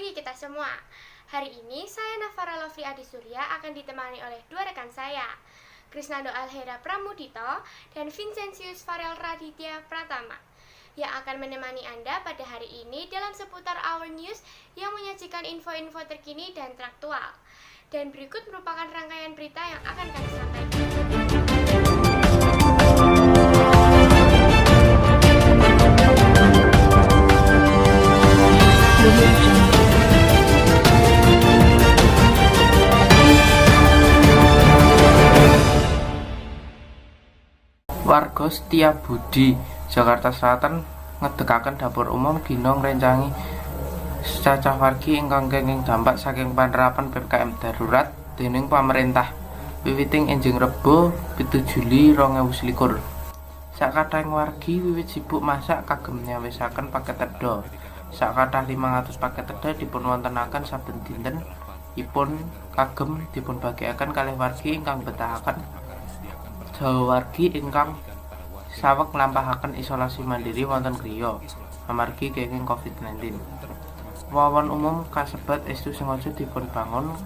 bagi kita semua. Hari ini saya Navara Lovely Adi Surya akan ditemani oleh dua rekan saya, Krisnando Alhera Pramudito dan Vincentius Farel Raditya Pratama, yang akan menemani Anda pada hari ini dalam seputar Our News yang menyajikan info-info terkini dan teraktual. Dan berikut merupakan rangkaian berita yang akan kami sampaikan. Warga Setiabudi, Jakarta Selatan ngedekaken dapur umum gina ngrencangi cacah wargi ingkang kenging dampak saking panerapan PPKM darurat dening pamarentah wiwiting enjing Rebo 7 Juli 2021. Sakatahing wargi wiwit sibuk masak kagem nyawisaken paket tedha. Sakatah 500 paket tedha dipun wontenaken saben dinten ipun kagem dipun bagiaken kalih wargi ingkang betahaken Jawa wargi ingkang saweg nglampahaken isolasi mandiri wonten griya amargi kenging COVID-19. Wawon umum kasebat estu sengaja dipun bangun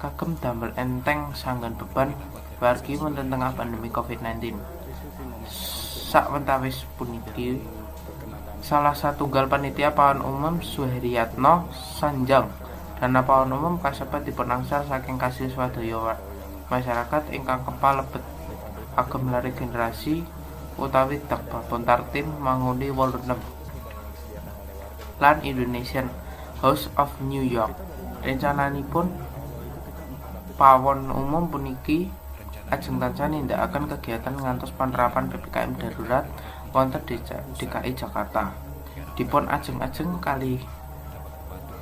kagem damel enteng sanggan beban wargi wonten tengah pandemi COVID-19. Sakwentawis puniki salah satunggal panitia pawon umum Suheryatno Sanjang dana pawon umum kasebat dipun angsal saking kasil swadaya masyarakat ingkang kepalebet agem lari generasi utawi dak babon tartim manguni 86 lan Indonesian House of New York. Rencananipun pawon umum puniki ajeng tansah nindakaken kegiatan ngantos panerapan PPKM darurat wonten DKI Jakarta. Dipun ajeng-ajeng kali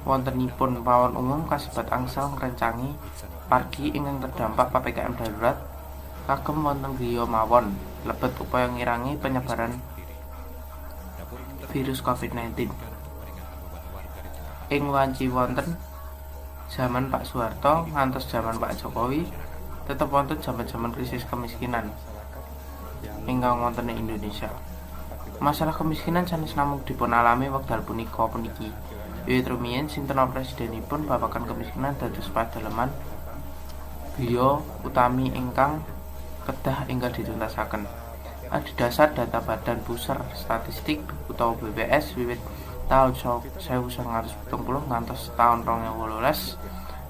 wontenipun pawon umum kasebat angsal ngrencangi wargi ingkang terdampak PPKM darurat kagem wonten griya mawon lebet upaya ngirangi penyebaran virus COVID-19. Ing wanci wonten zaman Pak Soeharto ngantos zaman Pak Jokowi tetep wonten zaman-zaman krisis kemiskinan ingkang wonten ing Indonesia. Masalah kemiskinan sanes namung dipun alami wekdal punika puniki. Wiwit rumiyin sinten presidenipun babagan kemiskinan dados padaleman griya utami ingkang kedah ingkang dituntasaken. Adhedhasar data Badan Pusat Statistik utawa BPS wiwit taun 1970 ngantos taun 2018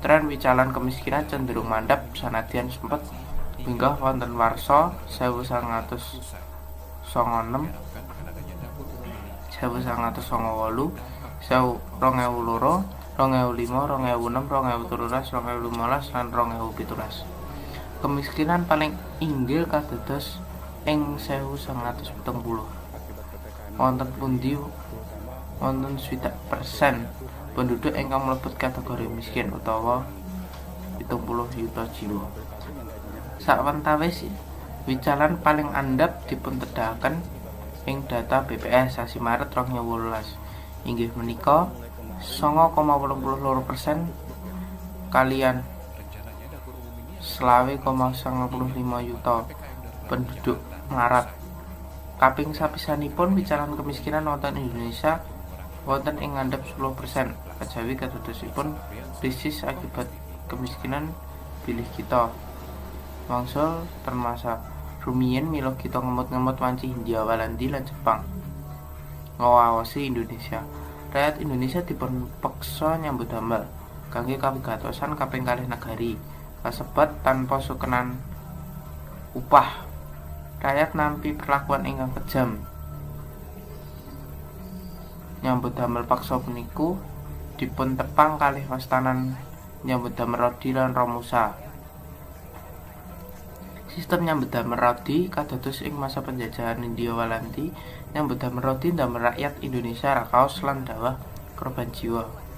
tren wicalan kemiskinan cenderung mandhap sanadyan sempet minggah wonten warsa 1996 1998 2002 2005 2006 2013 2015 lan 2017. Kemiskinan paling inggil kadodos ing 1970. Wonten pundi wonten 60% penduduk ingkang mlebet kategori miskin utawa 70 yuta jiwa. Sakwentawis wicalan paling andhap dipuntedahaken ing data BPS sasi Maret 2018 inggih menika 9,82% kalian 20,95 yuta penduduk Maret. Kaping sapisanipun wicalan kemiskinan wonten Indonesia wonten ing ngandhap 10%. Kajawi kadosipun krisis akibat kemiskinan bilih kita wangsul termasa rumiyin mila kita ngemut-ngemut wanci Hindia Walandi lan Jepang ngawaosi Indonesia. Rakyat Indonesia dipun peksa nyambut damel kangge kawigatosan kaping kalih negari kasebat tanpa sukenan upah. Rakyat nampi perlakuan ingkang kejam. Nyambut damel paksa puniku dipun tepang kalih wastanan nyambut damel Rodi lan Romusa. Sistem nyambut damel Rodi kadados ing masa penjajahan Hindia Walandi. Nyambut damel Rodi ndamel rakyat Indonesia rakaos lan dawah korban jiwa.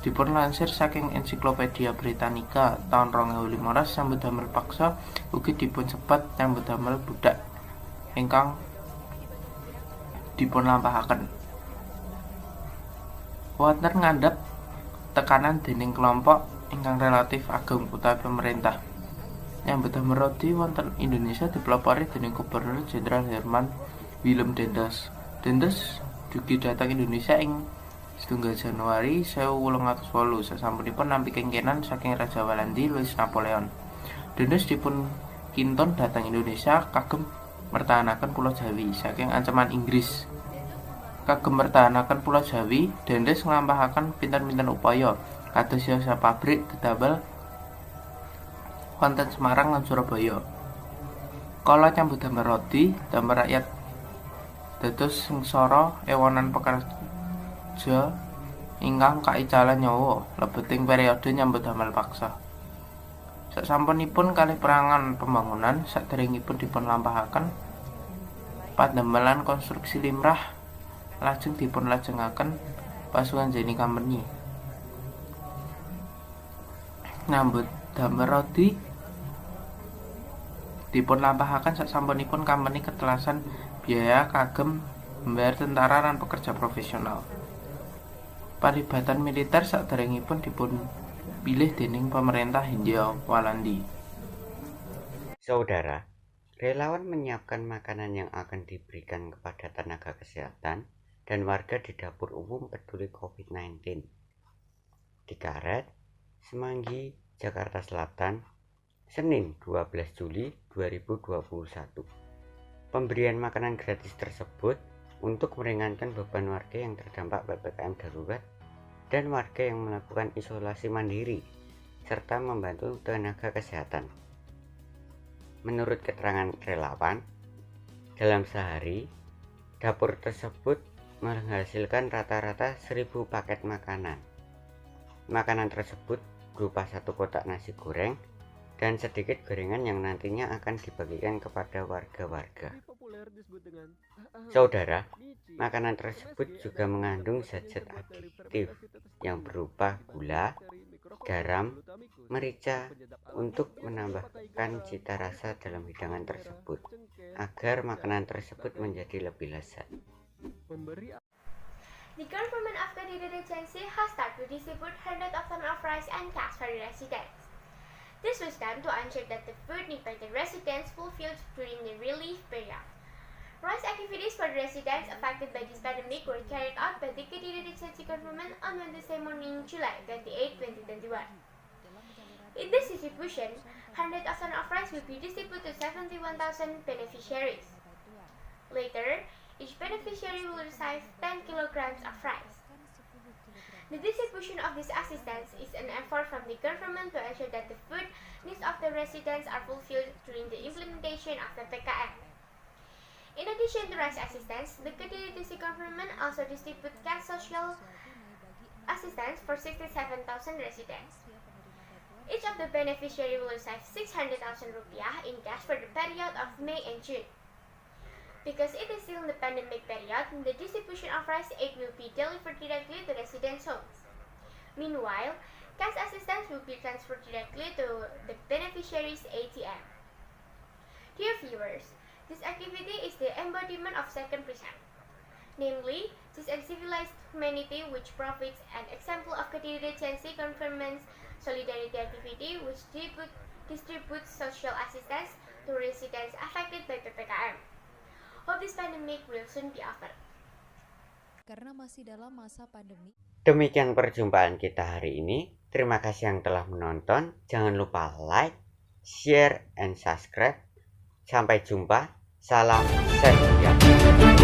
Dipun lansir saking Ensiklopedia Britannica tahun 2015, nyambut damel paksa ugi dipun sebat nyambut damel budak ingkang dipun lampahaken. Wonten ngandhap tekanan dening kelompok ingkang relatif ageng utawi pemerintah. Nyambut damel Rodi wonten Indonesia dipelopori dening Gubernur Jenderal Herman Willem Dendels. Dendels dugi dhateng Indonesia ing Setunggal Januari 1808 sasampunipun nampi kengkenan saking Raja Walandi Louis Napoleon. Denes dipun kinton dhateng Indonesia kagem mertahanaken Pulau Jawi saking ancaman Inggris. Kagem mertahanaken Pulau Jawi, Denes nglampahaken pinten-pinten upaya kados siasa pabrik dedamel wonten Semarang lan Surabaya. Kala nyambut damel rodi, damel rakyat dados sengsara ewonan pekerja ingkang kaicalan nyawa lebeting periode nyambut damel paksa. Sasampunipun kalih perangan pembangunan saderengipun dipun lampahaken pademelan konstruksi limrah lajeng dipun lajengaken pasukan Jenny Company. Nyambut damel rodi dipun lampahaken sasampunipun company ketelasan biaya kagem membayar tentara lan pekerja profesional. Palibatan militer saderengipun dipun pilih dening pemerintah Hindia Walandi. Saudara, relawan menyiapkan makanan yang akan diberikan kepada tenaga kesehatan dan warga di dapur umum peduli COVID-19 di Karet, Semanggi, Jakarta Selatan, Senin 12 Juli 2021. Pemberian makanan gratis tersebut untuk meringankan beban warga yang terdampak PPKM darurat dan warga yang melakukan isolasi mandiri serta membantu tenaga kesehatan. Menurut keterangan relawan, dalam sehari dapur tersebut menghasilkan rata-rata 1000 paket makanan. Makanan tersebut berupa 1 kotak nasi goreng dan sedikit gorengan yang nantinya akan dibagikan kepada warga-warga. Saudara, makanan tersebut juga mengandung zat-zat adiktif yang berupa gula, garam, merica untuk menambahkan cita rasa dalam hidangan tersebut agar makanan tersebut menjadi lebih lezat. The government of Kediri Regency has started to distribute hundreds of tons of rice and cash for the residents. This was done to ensure that the food needs by the residents fulfilled during the relief period. Rice activities for the residents affected by this pandemic were carried out by the Kediri Regency government on Wednesday morning, July 28, 2021. In this distribution, hundreds of tons of rice will be distributed to 71,000 beneficiaries. Later, each beneficiary will receive 10 kilograms of rice. The distribution of this assistance is an effort from the government to ensure that the food needs of the residents are fulfilled during the implementation of the PKM. In addition to rice assistance, the Kediri District government also distributes cash social assistance for 67,000 residents. Each of the beneficiaries will receive 600,000 rupiah in cash for the period of May and June. Because it is still in the pandemic period, the distribution of rice aid will be delivered directly to residents' homes. Meanwhile, cash assistance will be transferred directly to the beneficiaries' ATM. Dear viewers, this activity is the embodiment of second precept, namely, just and civilized humanity, which profits an example of Kediri Regency government's solidarity activity, which distributes social assistance to residents affected by PPKM. Hope this pandemic will soon be over. Karena masih dalam masa pandemi. Demikian perjumpaan kita hari ini. Terima kasih yang telah menonton. Jangan lupa like, share, and subscribe. Sampai jumpa. Salam sehat.